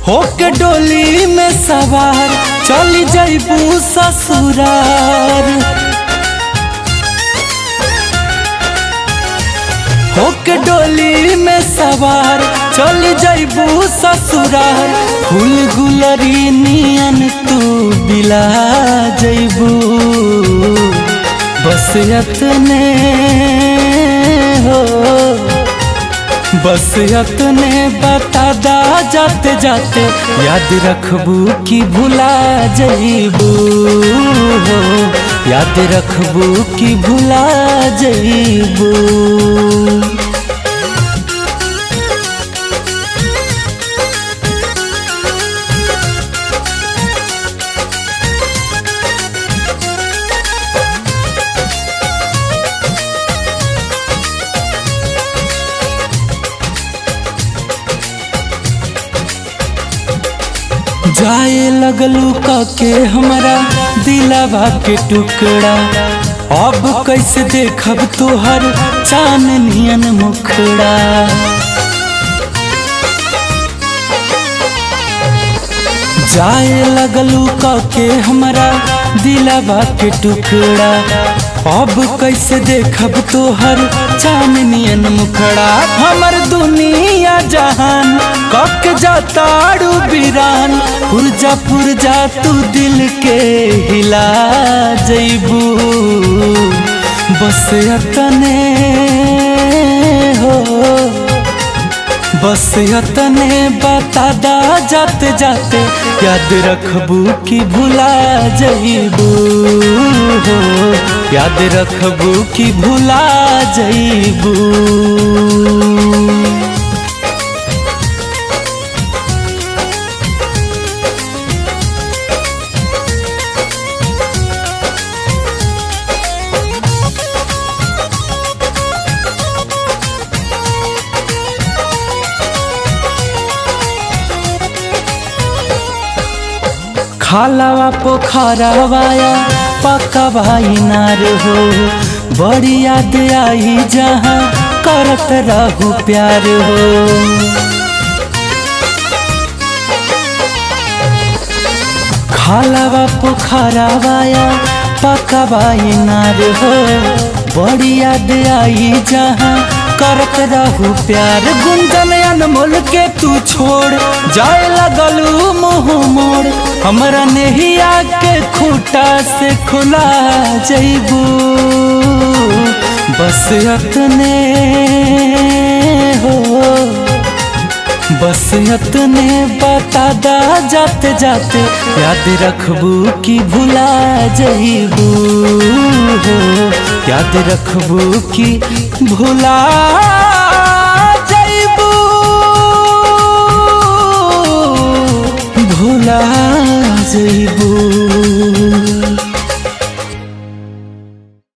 होके डोली में सवार चली जइबू ससुरार। होके डोली में सवार चली जइबू ससुरार। फूल गुलरी नियन तू बिला जइबू। बस यतने हो, बस यतने बता दा जाते जाते, याद रखबू कि भुला जइबू हो। याद रखबू कि भुला जइबू। जाए लगलू के हमारा दिलवा के टुकड़ा। अब कैसे देखब तोहर चांदनियन मुखड़ा। जाए लगलू के हमारा दिलवा के टुकड़ा। अब कैसे देखब तोहर चांदनियन मुखड़ा। हमर दुनिया जहान कक जाताड़ू बिरान। पुरजा पुरजा तू दिल के हिला जइबू। बस यतने हो, बस यतने बता दा जाते जाते, याद रखबू कि भुला जइबू हो। याद रखबू कि भुला जइबू। खालावा पोखरावाया पक्का भाई नार हो। बड़ी याद आई जहाँ करत रहू प्यार हो। खालावा पोखरावाया पक्का भाई नार हो। बड़ी याद आई जहाँ करत रहू प्यार। गुंजन अनमोल के तू छोड़ जाए लगलू मुँह मोड़। हमरा नेहिया के खूटा से खुला जइबू। बस यतने हो, बस यतने बता दा जाते जाते, याद रखबू कि भुला जइबू हो। याद रखबू कि भुला